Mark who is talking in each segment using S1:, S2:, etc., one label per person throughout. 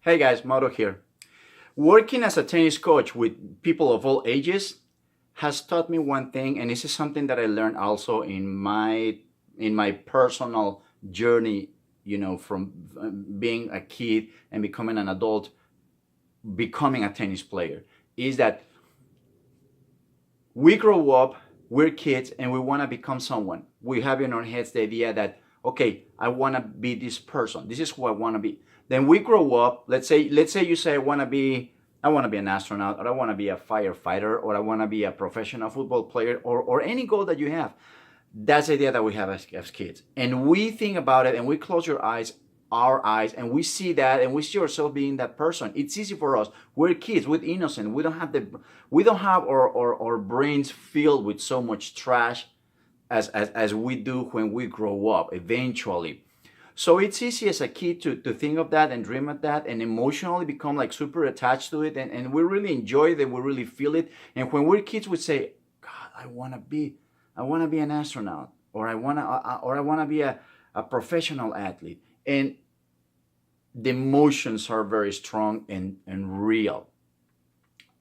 S1: Hey guys, Mauro here. Working as a tennis coach with people of all ages has taught me one thing, and this is something that I learned also in my personal journey, from being a kid and becoming an adult, becoming a tennis player, is that we grow up, we're kids, and we want to become someone. We have in our heads the idea that, okay, I want to be this person. This is who I want to be. Then we grow up. Let's say you say I want to be an astronaut, or I want to be a firefighter, or I want to be a professional football player, or any goal that you have. That's the idea that we have as kids. And we think about it and we close our eyes, and we see that and we see ourselves being that person. It's easy for us. We're kids, we're innocent. We don't have our brains filled with so much trash as we do when we grow up eventually. So it's easy as a kid to think of that and dream of that and emotionally become like super attached to it, and we really enjoy it and we really feel it. And when we're kids, we say, God, I want to be an astronaut, or I want to be a professional athlete. And the emotions are very strong and real.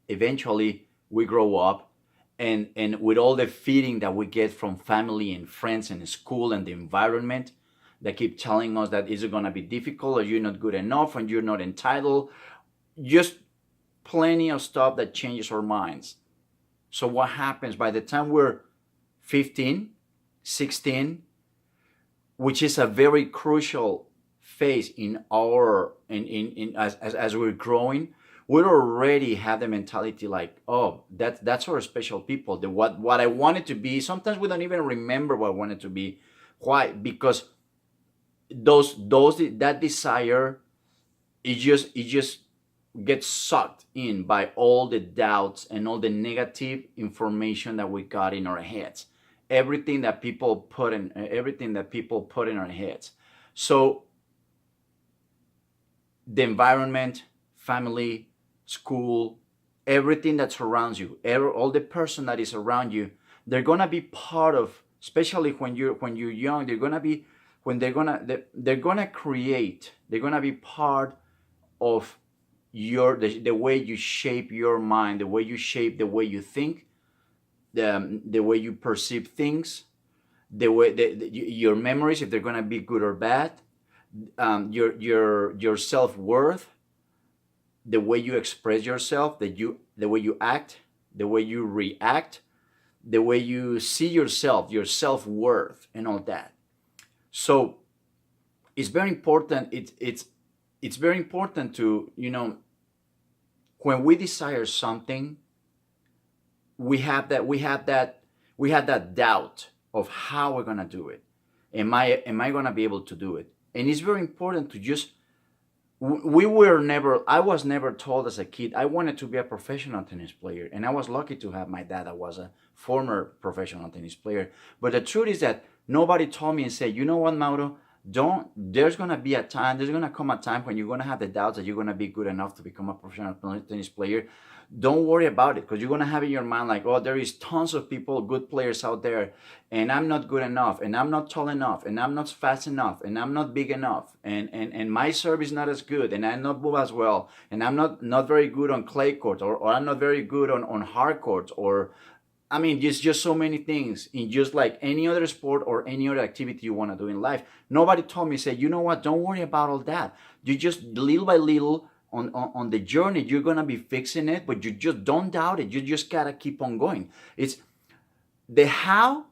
S1: Eventually we grow up, and with all the feeding that we get from family and friends and school and the environment that keep telling us that it's going to be difficult, or you're not good enough and you're not entitled, just plenty of stuff that changes our minds. So what happens by the time we're 15, 16, which is a very crucial phase in our in as we're growing, we already have the mentality like, oh, that's our special people. The what I wanted to be. Sometimes we don't even remember what I wanted to be. Why? Because that desire, it just gets sucked in by all the doubts and all the negative information that we got in our heads. Everything that people put in our heads. So the environment, family, school, everything that surrounds you, all the person that is around you, they're gonna be part of. Especially when you're young, they're gonna be when they're gonna create. They're gonna be part of the way you shape your mind, the way you shape the way you think, the way you perceive things, your memories, if they're gonna be good or bad, your self worth, the way you express yourself, the way you act, the way you react, the way you see yourself, your self worth, and all that. So it's very important. It's very important to when we desire something, we have that doubt of how we're gonna do it. Am I gonna be able to do it? And it's very important to just I was never told as a kid I wanted to be a professional tennis player, and I was lucky to have my dad that was a former professional tennis player. But the truth is that nobody told me and said, you know what, Mauro, don't there's gonna come a time when you're gonna have the doubts that you're gonna be good enough to become a professional tennis player. Don't worry about it, because you're gonna have in your mind like, oh, there is tons of people, good players out there, and I'm not good enough, and I'm not tall enough, and I'm not fast enough, and I'm not big enough, and my serve is not as good, and I'm not move as well, and I'm not very good on clay courts, or I'm not very good on hard courts, or I mean, just so many things in just like any other sport or any other activity you want to do in life. Nobody told me, say, you know what, don't worry about all that. You just little by little on the journey, you're gonna be fixing it, but you just don't doubt it. You just gotta keep on going. It's the how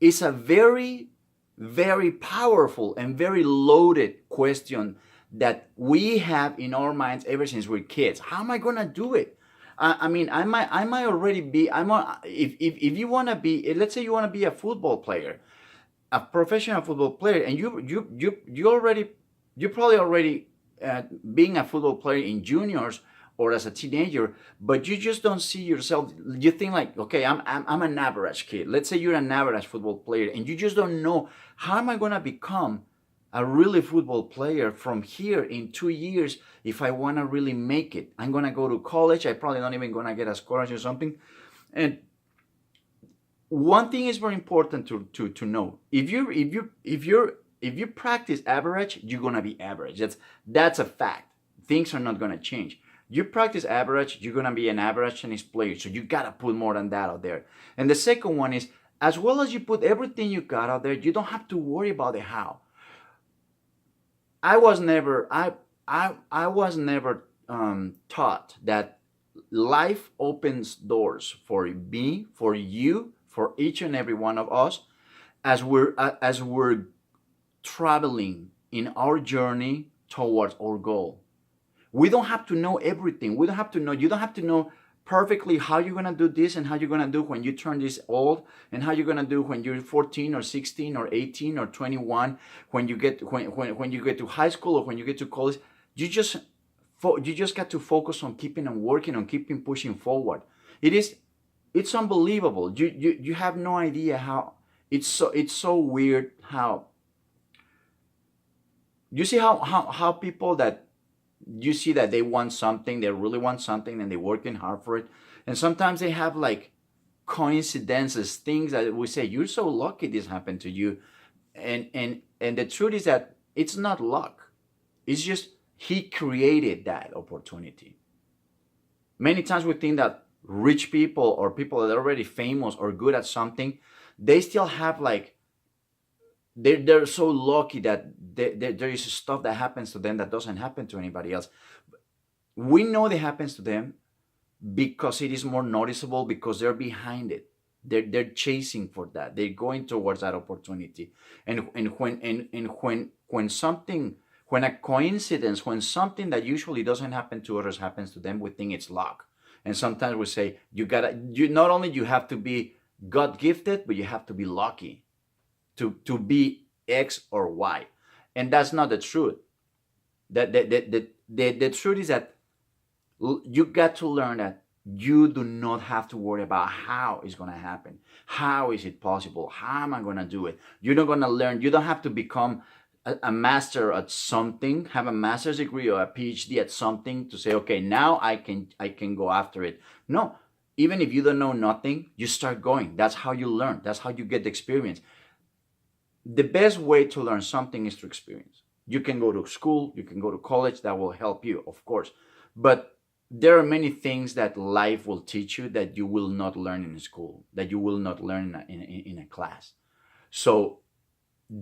S1: is a very, very powerful and very loaded question that we have in our minds ever since we're kids. How am I gonna do it? I mean, I might already be. If you want to be, let's say you want to be a football player, a professional football player, and you probably already being a football player in juniors or as a teenager, but you just don't see yourself. You think like, okay, I'm an average kid. Let's say you're an average football player, and you just don't know, how am I gonna become a really football player from here in 2 years if I want to really make it. I'm gonna go to college. I probably not even gonna get a scholarship or something. And one thing is very important to know: if you practice average, you're gonna be average. That's a fact. things are not going to change. You practice average, you're going to be an average tennis player. So you got to put more than that out there. And the second one is, as well as you put everything you got out there, you don't have to worry about the how. I was never, I was never taught that life opens doors for me, for you, for each and every one of us, as we're traveling in our journey towards our goal. We don't have to know everything. We don't have to know. You don't have to know perfectly how you're gonna do this and how you're gonna do when you turn this old and how you're gonna do when you're 14 or 16 or 18 or 21, when you get to high school or when you get to college. You just got to focus on keeping and working on keeping pushing forward. It's unbelievable. You have no idea how it's so weird how you see how people that you see that they want something, they really want something, and they're working hard for it. And sometimes they have like coincidences, things that we say, you're so lucky this happened to you. And the truth is that it's not luck. It's just he created that opportunity. Many times we think that rich people or people that are already famous or good at something, they still have like they're so lucky that there is stuff that happens to them that doesn't happen to anybody else. We know that happens to them because it is more noticeable, because they're behind it. They're chasing for that. They're going towards that opportunity. And when something, when a coincidence, when something that usually doesn't happen to others happens to them, we think it's luck. And sometimes we say you not only you have to be God gifted, but you have to be lucky to be X or Y. And that's not the truth. The truth is that you got to learn that you do not have to worry about how it's going to happen. How is it possible? How am I going to do it? You're not going to learn. You don't have to become a master at something, have a master's degree or a PhD at something to say, okay, now I can go after it. No, even if you don't know nothing, you start going. That's how you learn. That's how you get the experience. The best way to learn something is through experience. You can go to school, you can go to college, that will help you, of course. But there are many things that life will teach you that you will not learn in school, that you will not learn in a class. So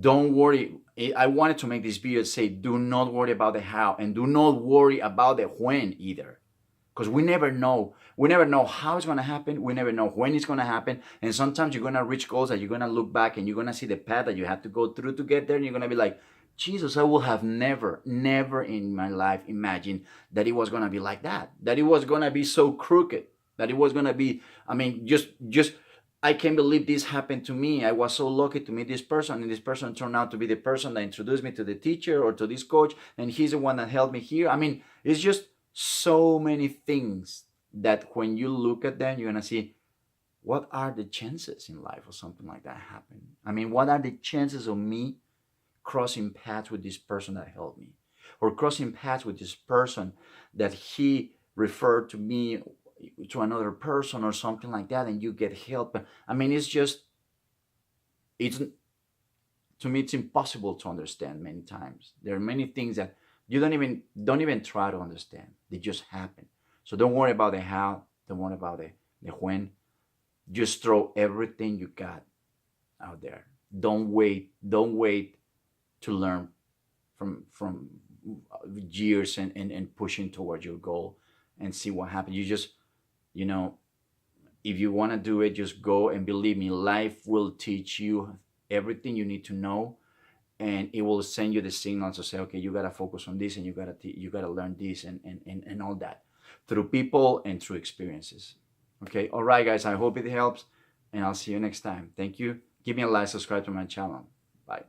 S1: don't worry. I wanted to make this video say, do not worry about the how, and do not worry about the when either. Because we never know. We never know how it's going to happen. We never know when it's going to happen. And sometimes you're going to reach goals that you're going to look back and you're going to see the path that you have to go through to get there. And you're going to be like, Jesus, I will have never in my life imagined that it was going to be like that. That it was going to be so crooked. That it was going to be, I mean, just, I can't believe this happened to me. I was so lucky to meet this person, and this person turned out to be the person that introduced me to the teacher or to this coach. And he's the one that helped me here. I mean, it's just so many things that when you look at them, you're going to see, what are the chances in life of something like that happening? I mean, what are the chances of me crossing paths with this person that helped me, or crossing paths with this person that he referred to me to another person or something like that, and you get help? I mean, it's to me, it's impossible to understand many times. There are many things that you don't even try to understand. They just happen. So don't worry about the how, don't worry about the when. Just throw everything you got out there. Don't wait to learn from years and pushing towards your goal and see what happens. You just, if you want to do it, just go, and believe me, life will teach you everything you need to know, and it will send you the signals to say, okay, you got to focus on this, and you got to learn this and all that through people and through experiences. Okay. All right, guys, I hope it helps, and I'll see you next time. Thank you. Give me a like, subscribe to my channel. Bye.